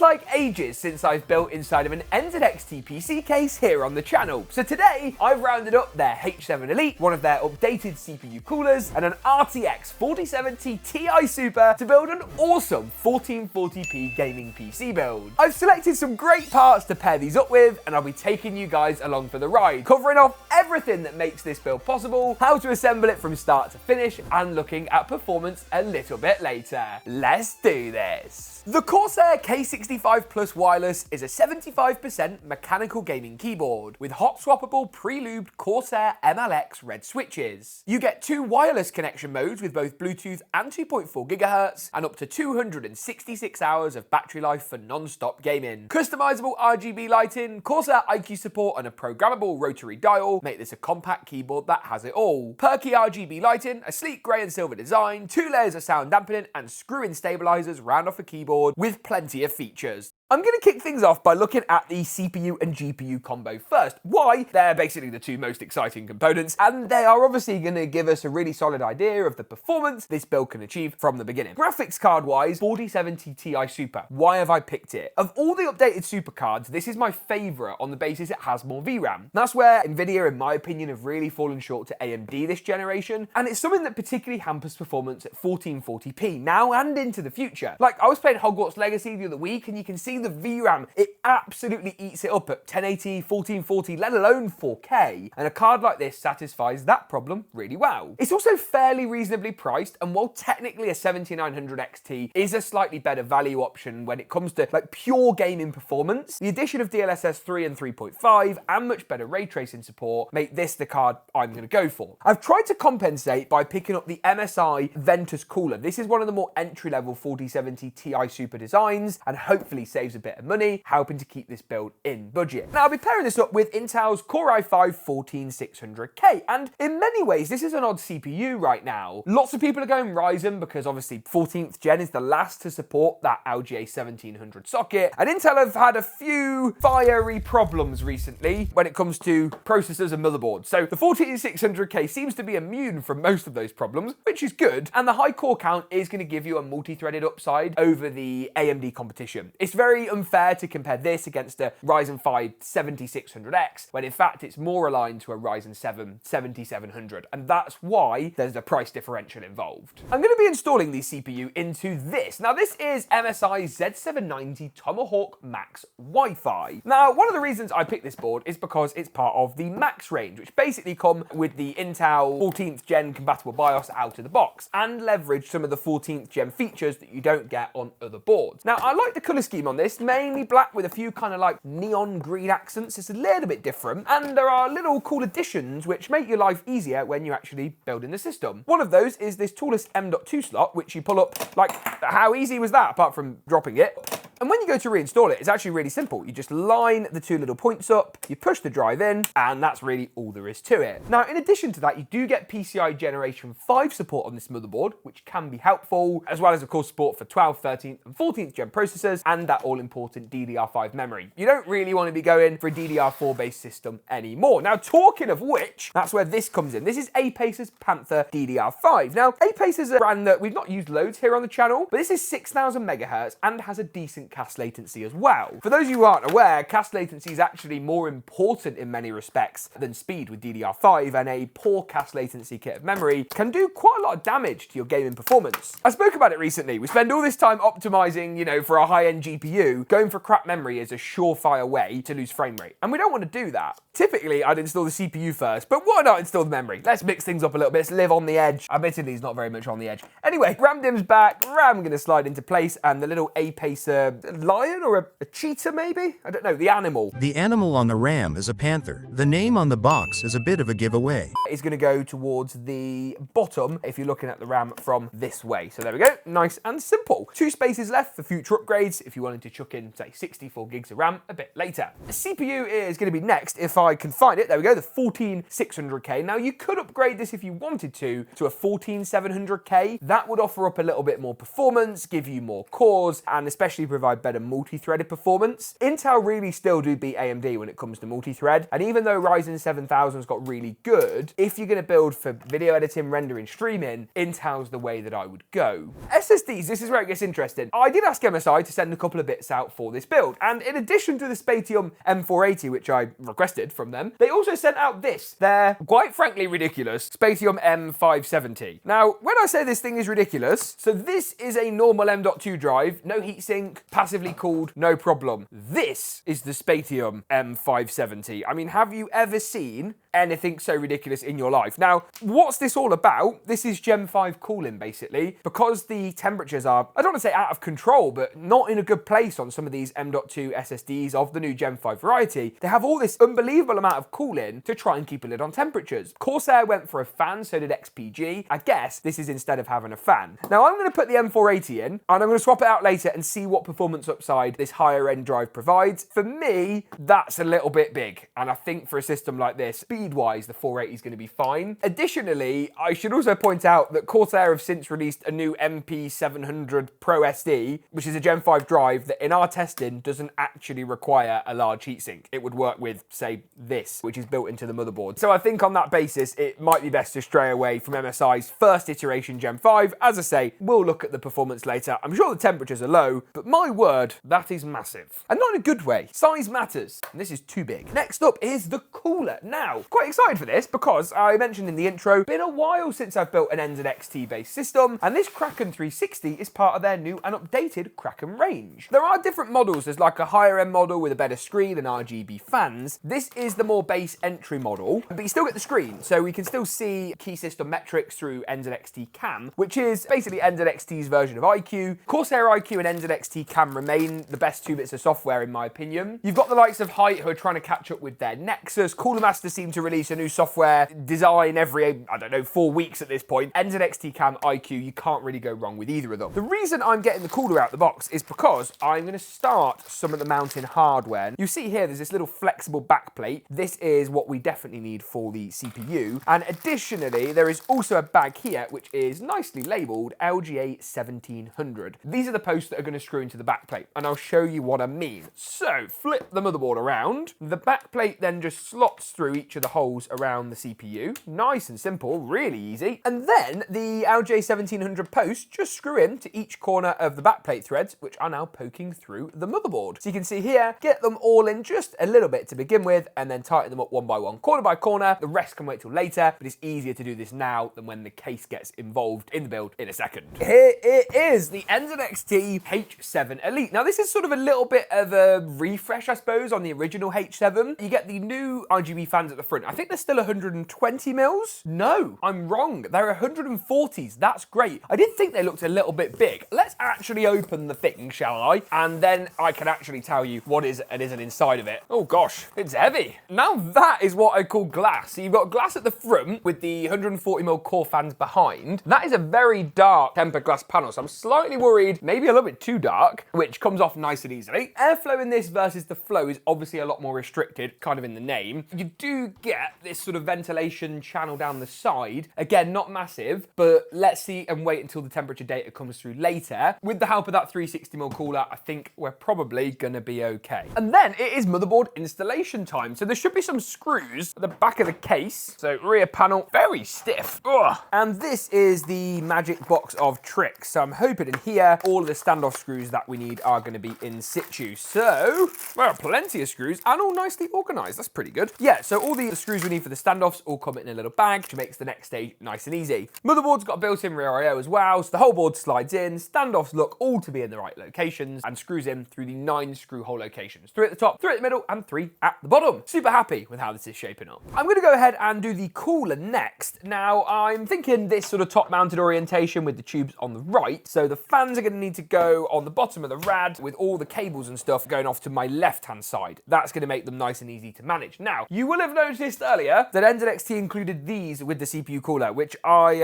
like ages since I've built inside of an NZXT PC case here on the channel. So today, I've rounded up their H7 Elite, one of their updated CPU coolers, and an RTX 4070 Ti Super to build an awesome 1440p gaming PC build. I've selected some great parts to pair these up with, and I'll be taking you guys along for the ride, covering off everything that makes this build possible, how to assemble it from start to finish, and looking at performance a little bit later. Let's do this. The Corsair K65 Plus Wireless is a 75% mechanical gaming keyboard with hot swappable pre-lubed Corsair MLX red switches. You get 2 wireless connection modes with both Bluetooth and 2.4 GHz and up to 266 hours of battery life for non-stop gaming. Customizable RGB lighting, Corsair IQ support and a programmable rotary dial make this a compact keyboard that has it all. Perky RGB lighting, a sleek grey and silver design, 2 layers of sound dampening and screw-in stabilizers round off a keyboard with plenty of features. I'm going to kick things off by looking at the CPU and GPU combo first. Why? They're basically the 2 most exciting components, and they are obviously going to give us a really solid idea of the performance this build can achieve from the beginning. Graphics card wise, 4070 Ti Super. Why have I picked it? Of all the updated super cards, this is my favourite on the basis it has more VRAM. That's where Nvidia, in my opinion, have really fallen short to AMD this generation, and it's something that particularly hampers performance at 1440p now and into the future. Like, I was playing Hogwarts Legacy the other week, and you can see the VRAM, it absolutely eats it up at 1080, 1440, let alone 4K, and a card like this satisfies that problem really well. It's also fairly reasonably priced, and while technically a 7900 XT is a slightly better value option when it comes to like pure gaming performance, the addition of DLSS 3 and 3.5 and much better ray tracing support make this the card I'm going to go for. I've tried to compensate by picking up the MSI Ventus cooler. This is one of the more entry-level 4070 Ti Super designs, and hopefully saves a bit of money, helping to keep this build in budget. Now, I'll be pairing this up with Intel's Core i5 14600K, and in many ways, this is an odd CPU right now. Lots of people are going Ryzen because obviously 14th gen is the last to support that LGA 1700 socket, and Intel have had a few fiery problems recently when it comes to processors and motherboards. So the 14600K seems to be immune from most of those problems, which is good, and the high core count is going to give you a multi-threaded upside over the AMD competition. It's very unfair to compare this against a Ryzen 5 7600X, when in fact it's more aligned to a Ryzen 7 7700, and that's why there's a price differential involved. I'm going to be installing the CPU into this. Now, this is MSI Z790 Tomahawk Max Wi-Fi. Now, one of the reasons I picked this board is because it's part of the Max range, which basically come with the Intel 14th gen compatible BIOS out of the box and leverage some of the 14th gen features that you don't get on other boards. Now, I like the colour scheme on this, mainly black with a few kind of like neon green accents. It's a little bit different, and there are little cool additions which make your life easier when you're actually building the system. One of those is this toolless M.2 slot, which you pull up. Like, how easy was that apart from dropping it? And when you go to reinstall it, it's actually really simple. You just line the 2 little points up, you push the drive in, and that's really all there is to it. Now, in addition to that, you do get PCI Generation 5 support on this motherboard, which can be helpful, as well as, of course, support for 12th, 13th, and 14th gen processors, and that all-important DDR5 memory. You don't really want to be going for a DDR4-based system anymore. Now, talking of which, that's where this comes in. This is Apacer's Panther DDR5. Now, Apacer is a brand that we've not used loads here on the channel, but this is 6000 megahertz and has a decent CAS latency as well. For those of you who aren't aware, CAS latency is actually more important in many respects than speed with DDR5, and a poor CAS latency kit of memory can do quite a lot of damage to your gaming performance. I spoke about it recently. We spend all this time optimizing, you know, for a high-end GPU. Going for crap memory is a surefire way to lose frame rate, and we don't want to do that. Typically, I'd install the CPU first, but why not install the memory? Let's mix things up a little bit. Let's live on the edge. Admittedly, it's not very much on the edge. Anyway, RAM DIMM's back, RAM going to slide into place, and the little Apacer lion or a cheetah maybe? I don't know, the animal. The animal on the RAM is a panther. The name on the box is a bit of a giveaway. It's going to go towards the bottom if you're looking at the RAM from this way. So there we go, nice and simple. 2 spaces left for future upgrades if you wanted to chuck in, say, 64 gigs of RAM a bit later. The CPU is going to be next if I can find it. There we go, the 14600K. Now, you could upgrade this if you wanted to a 14700K. That would offer up a little bit more performance, give you more cores, and especially provide provide better multi-threaded performance. Intel really still do beat AMD when it comes to multi-thread, and even though Ryzen 7000's got really good, if you're going to build for video editing, rendering, streaming, Intel's the way that I would go. SSDs, this is where it gets interesting. I did ask MSI to send a couple of bits out for this build, and in addition to the Spatium M480, which I requested from them, they also sent out this, their quite frankly ridiculous Spatium M570. Now, when I say this thing is ridiculous, so this is a normal M.2 drive, no heatsink, passively cooled, no problem. This is the Spatium M570. I mean, have you ever seen anything so ridiculous in your life? Now, what's this all about? This is Gen 5 cooling, basically, because the temperatures are, I don't want to say out of control, but not in a good place on some of these M.2 SSDs of the new Gen 5 variety. They have all this unbelievable amount of cooling to try and keep a lid on temperatures. Corsair went for a fan, so did XPG. I guess this is instead of having a fan. Now, I'm going to put the M480 in, and I'm going to swap it out later and see what performance upside this higher end drive provides. For me, that's a little bit big, and I think for a system like this, speed-wise, the 480 is going to be fine. Additionally, I should also point out that Corsair have since released a new MP700 Pro SD, which is a Gen 5 drive that in our testing doesn't actually require a large heatsink. It would work with, say, this, which is built into the motherboard. So I think on that basis, it might be best to stray away from MSI's first iteration Gen 5. As I say, we'll look at the performance later. I'm sure the temperatures are low, but my word, that is massive. And not in a good way. Size matters, and this is too big. Next up is the cooler. Now, quite excited for this because I mentioned in the intro, been a while since I've built an NZXT based system, and this Kraken 360 is part of their new and updated Kraken range. There are different models. There's like a higher end model with a better screen and RGB fans. This is the more base entry model, but you still get the screen, so we can still see key system metrics through NZXT Cam, which is basically NZXT's version of iCUE. Corsair iCUE and NZXT Cam remain the best two bits of software in my opinion. You've got the likes of Height who are trying to catch up with their Nexus. Cooler Master seem to release a new software design every, I don't know, 4 weeks at this point. NZXT Cam, iCUE, you can't really go wrong with either of them. The reason I'm getting the cooler out the box is because I'm going to start some of the mounting hardware. You see here, there's this little flexible backplate. This is what we definitely need for the CPU. And additionally, there is also a bag here, which is nicely labeled LGA 1700. These are the posts that are going to screw into the backplate, and I'll show you what I mean. So, flip the motherboard around. The backplate then just slots through each of the holes around the CPU. Nice and simple, really easy. And then the LGA 1700 posts just screw in to each corner of the backplate threads, which are now poking through the motherboard. So you can see here, get them all in just a little bit to begin with, and then tighten them up one by one, corner by corner. The rest can wait till later, but it's easier to do this now than when the case gets involved in the build in a second. Here it is, the NZXT H7 Elite. Now this is sort of a little bit of a refresh, I suppose, on the original H7. You get the new RGB fans at the front. I think they're still 120 mils. No, I'm wrong. They're 140s. That's great. I did think they looked a little bit big. Let's actually open the thing, shall I? And then I can actually tell you what is and isn't inside of it. Oh gosh, it's heavy. Now that is what I call glass. So you've got glass at the front with the 140mm core fans behind. That is a very dark tempered glass panel, so I'm slightly worried, maybe a little bit too dark, which comes off nice and easily. Airflow in this versus the flow is obviously a lot more restricted, kind of in the name. You do get this sort of ventilation channel down the side. Again, not massive, but let's see and wait until the temperature data comes through later. With the help of that 360mm cooler, I think we're probably gonna be okay. And then it is motherboard installation time. So there should be some screws at the back of the case. So rear panel, very stiff. Ugh. And this is the magic box of tricks. So I'm hoping in here, all of the standoff screws that we need are gonna be in situ. So, well, plenty of screws and all nicely organized. That's pretty good. Yeah, so all the screws we need for the standoffs all come in a little bag, which makes the next stage nice and easy. Motherboard's got a built-in rear I/O as well, so the whole board slides in, standoffs look all to be in the right locations, and screws in through the 9 screw hole locations. 3 at the top, 3 at the middle, and 3 at the bottom. Super happy with how this is shaping up. I'm gonna go ahead and do the cooler next. Now, I'm thinking this sort of top-mounted orientation with the tubes on the right, so the fans are gonna need to go on the bottom of the rad with all the cables and stuff going off to my left-hand side. That's gonna make them nice and easy to manage. Now, you will have noticed noticed earlier that NZXT included these with the CPU cooler, which I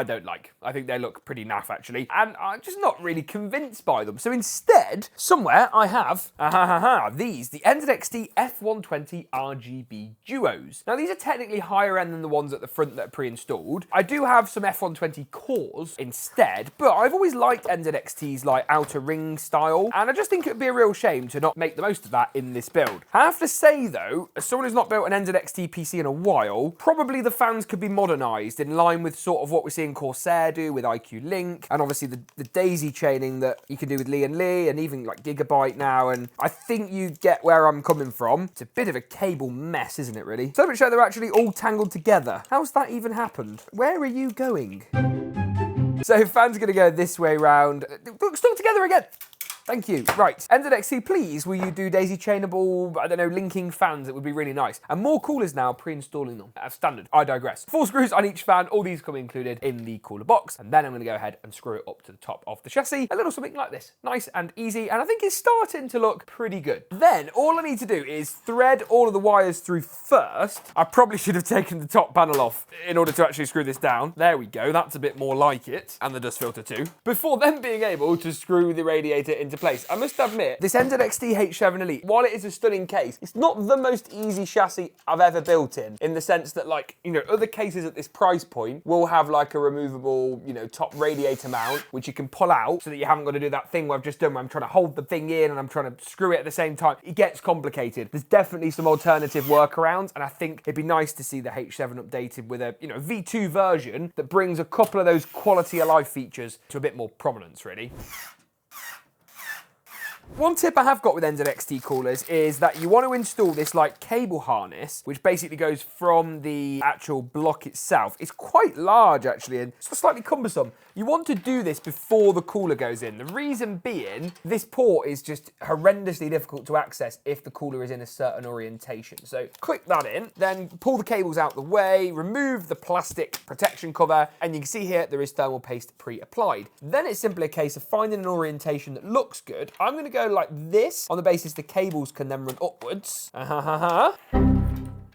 don't like. I think they look pretty naff actually, and I'm just not really convinced by them. So instead, somewhere I have these, the NZXT F120 RGB Duos. Now these are technically higher end than the ones at the front that are pre-installed. I do have some F120 cores instead, but I've always liked NZXT's like outer ring style, and I just think it would be a real shame to not make the most of that in this build. I have to say though, as someone who's not built an NZXT PC in a while, probably the fans could be modernised in line with sort of what we're seeing Corsair do with IQ Link, and obviously the daisy chaining that you can do with Lee and even like GeekaWhat now, and I think you get where I'm coming from. It's a bit of a cable mess, isn't it really? So much so they're actually all tangled together. How's that even happened? Where are you going? So fans are going to go this way round. Look, stuck together again. Thank you. Right, NZXT, please, will you do daisy chainable, I don't know, linking fans? It would be really nice. And more coolers now, pre-installing them as standard. I digress. 4 screws on each fan, all these come included in the cooler box, and then I'm gonna go ahead and screw it up to the top of the chassis. A little something like this. Nice and easy, and I think it's starting to look pretty good. Then, all I need to do is thread all of the wires through first. I probably should have taken the top panel off in order to actually screw this down. There we go, that's a bit more like it. And the dust filter too. Before then being able to screw the radiator into place. I must admit, this NZXT H7 Elite, while it is a stunning case, it's not the most easy chassis I've ever built in the sense that, like, you know, other cases at this price point will have like a removable, you know, top radiator mount, which you can pull out so that you haven't got to do that thing where I've just done where I'm trying to hold the thing in and I'm trying to screw it at the same time. It gets complicated. There's definitely some alternative workarounds, and I think it'd be nice to see the H7 updated with a, you know, V2 version that brings a couple of those quality of life features to a bit more prominence, really. One tip I have got with NZXT coolers is that you want to install this like cable harness, which basically goes from the actual block itself. It's quite large actually, and it's slightly cumbersome. You want to do this before the cooler goes in. The reason being, this port is just horrendously difficult to access if the cooler is in a certain orientation. So click that in, then pull the cables out the way, remove the plastic protection cover, and you can see here there is thermal paste pre-applied. Then it's simply a case of finding an orientation that looks good. I'm going to go like this on the basis the cables can then run upwards.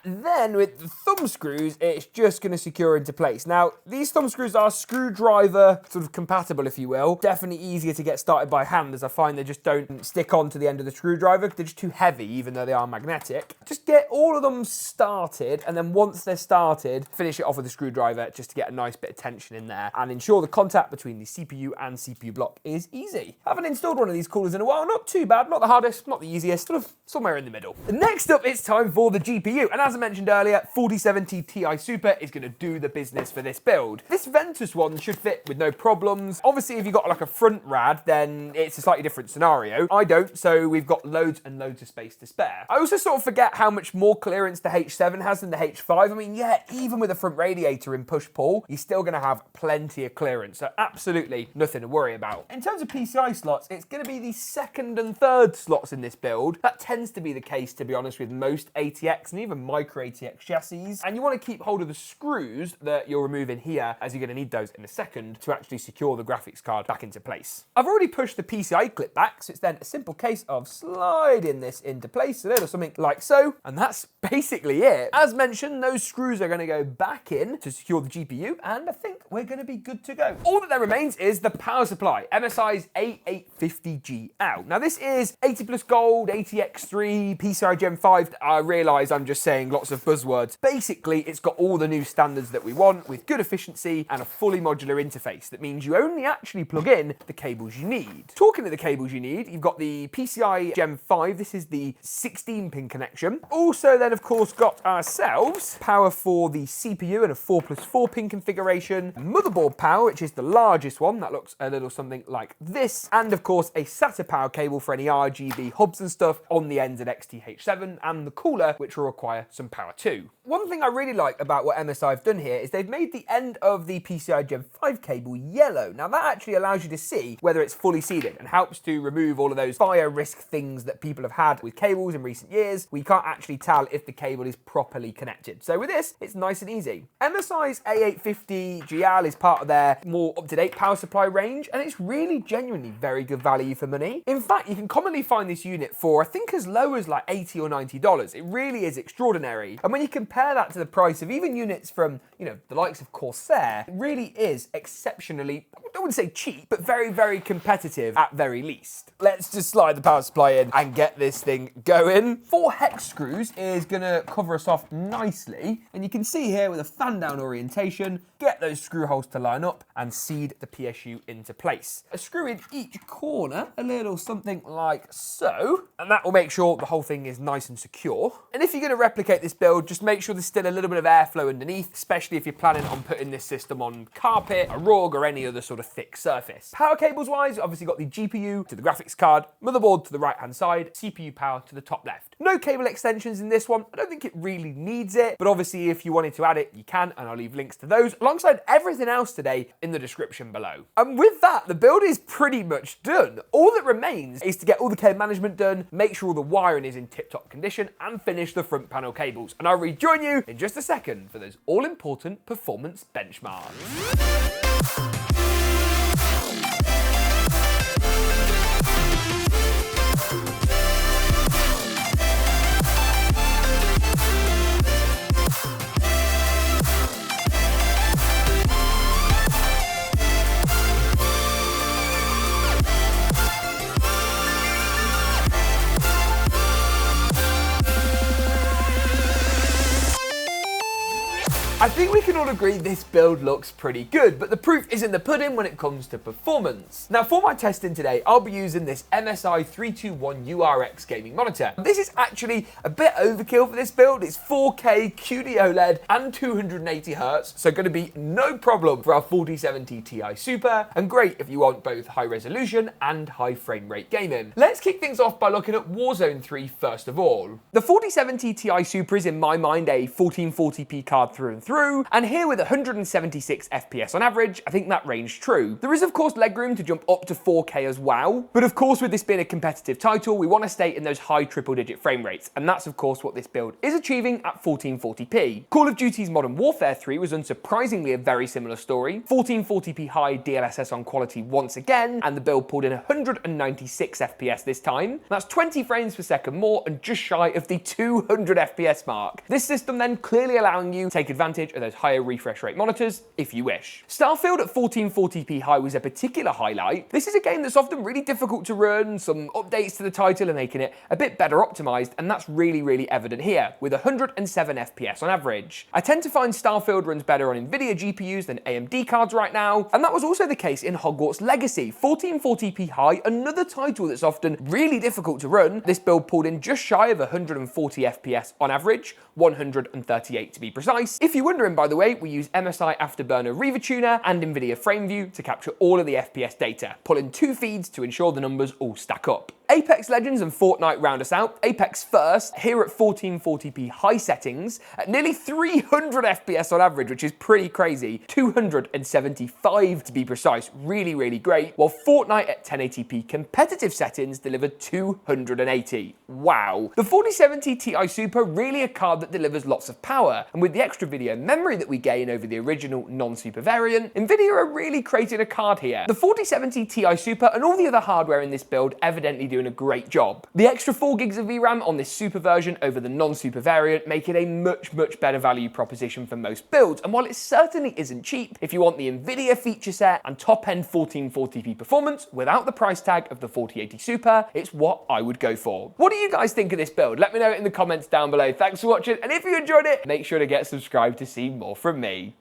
Then with the thumb screws, it's just going to secure into place. Now, these thumb screws are screwdriver sort of compatible, if you will. Definitely easier to get started by hand, as I find they just don't stick on to the end of the screwdriver. They're just too heavy, even though they are magnetic. Just get all of them started, and then once they're started, finish it off with a screwdriver just to get a nice bit of tension in there and ensure the contact between the CPU and CPU block is easy. I haven't installed one of these coolers in a while. Not too bad, not the hardest, not the easiest, sort of somewhere in the middle. Next up, it's time for the GPU, and as I mentioned earlier, 4070 Ti Super is going to do the business for this build. This Ventus one should fit with no problems. Obviously, if you've got like a front rad, then it's a slightly different scenario. I don't, so we've got loads and loads of space to spare. I also sort of forget how much more clearance the H7 has than the H5. I mean, yeah, even with a front radiator in push-pull, you're still going to have plenty of clearance, so absolutely nothing to worry about. In terms of PCI slots, it's going to be the second and third slots in this build. That tends to be the case, to be honest, with most ATX and even micro ATX chassis, and you want to keep hold of the screws that you'll remove in here, as you're going to need those in a second to actually secure the graphics card back into place. I've already pushed the PCI clip back, so it's then a simple case of sliding this into place, a little something like so, and that's basically it. As mentioned, those screws are going to go back in to secure the GPU, and I think we're going to be good to go. All that there remains is the power supply, MSI's A850G out. Now this is 80 plus gold, ATX3, PCI Gen 5. I realise I'm just saying lots of buzzwords. Basically, it's got all the new standards that we want with good efficiency and a fully modular interface. That means you only actually plug in the cables you need. Talking of the cables you need, you've got the PCI Gen 5. This is the 16-pin connection. Also then, of course, got ourselves power for the CPU in a 4+4 pin configuration, motherboard power, which is the largest one. That looks a little something like this. And of course, a SATA power cable for any RGB hubs and stuff on the NZXT H7 and the cooler, which will require some power too. One thing I really like about what MSI have done here is they've made the end of the PCI Gen 5 cable yellow. Now that actually allows you to see whether it's fully seated and helps to remove all of those fire risk things that people have had with cables in recent years, where you can't actually tell if the cable is properly connected. So with this, it's nice and easy. MSI's A850 GL is part of their more up-to-date power supply range, and it's really genuinely very good value for money. In fact, you can commonly find this unit for, I think, as low as like $80 or $90. It really is extraordinary extraordinary. And when you compare that to the price of even units from, the likes of Corsair, it really is exceptionally, I wouldn't say cheap, but very, very competitive at very least. Let's just slide the power supply in and get this thing going. 4 hex screws is gonna cover us off nicely. And you can see here with a fan down orientation, get those screw holes to line up and seed the PSU into place. A screw in each corner, a little something like so, and that will make sure the whole thing is nice and secure. And if you're gonna replicate this build, just make sure there's still a little bit of airflow underneath, especially if you're planning on putting this system on carpet, a rug, or any other sort of thick surface. Power cables wise, obviously got the GPU to the graphics card, motherboard to the right hand side, CPU power to the top left. No cable extensions in this one. I don't think it really needs it, but obviously if you wanted to add it, you can, and I'll leave links to those alongside everything else today in the description below. And with that, the build is pretty much done. All that remains is to get all the cable management done, make sure all the wiring is in tip-top condition, and finish the front panel cables. And I'll rejoin you in just a second for those all-important performance benchmarks. I think we can all agree this build looks pretty good, but the proof is in the pudding when it comes to performance. Now for my testing today, I'll be using this MSI 321 URX gaming monitor. This is actually a bit overkill for this build. It's 4K QD OLED and 280Hz, so going to be no problem for our 4070 Ti Super, and great if you want both high resolution and high frame rate gaming. Let's kick things off by looking at Warzone 3 first of all. The 4070 Ti Super is in my mind a 1440p card through and through, and here with 176 FPS on average, I think that range true. There is of course legroom to jump up to 4K as well, but of course with this being a competitive title, we want to stay in those high triple-digit frame rates, and that's of course what this build is achieving at 1440p. Call of Duty's Modern Warfare 3 was unsurprisingly a very similar story. 1440p high DLSS on quality once again, and the build pulled in 196 FPS this time. That's 20 frames per second more and just shy of the 200 FPS mark. This system then clearly allowing you to take advantage of those higher refresh rate monitors if you wish. Starfield at 1440p high was a particular highlight. This is a game that's often really difficult to run, some updates to the title are making it a bit better optimized, and that's really evident here with 107 FPS on average. I tend to find Starfield runs better on Nvidia GPUs than AMD cards right now, and that was also the case in Hogwarts Legacy. 1440p high, another title that's often really difficult to run. This build pulled in just shy of 140 FPS on average, 138 to be precise. If you're wondering, by the way, we use MSI Afterburner Reaver Tuner and Nvidia FrameView to capture all of the FPS data, pulling 2 feeds to ensure the numbers all stack up. Apex Legends and Fortnite round us out. Apex first, here at 1440p high settings, at nearly 300 FPS on average, which is pretty crazy. 275 to be precise, really great. While Fortnite at 1080p competitive settings delivered 280. Wow. The 4070 Ti Super really a card that delivers lots of power, and with the extra video memory that we gain over the original non-super variant, Nvidia are really creating a card here. The 4070 Ti Super and all the other hardware in this build evidently doing a great job. The extra 4 gigs of VRAM on this super version over the non-super variant make it a much better value proposition for most builds, and while it certainly isn't cheap, if you want the Nvidia feature set and top-end 1440p performance without the price tag of the 4080 Super, it's what I would go for. What do you guys think of this build? Let me know in the comments down below. Thanks for watching, and if you enjoyed it, make sure to get subscribed to see more from me.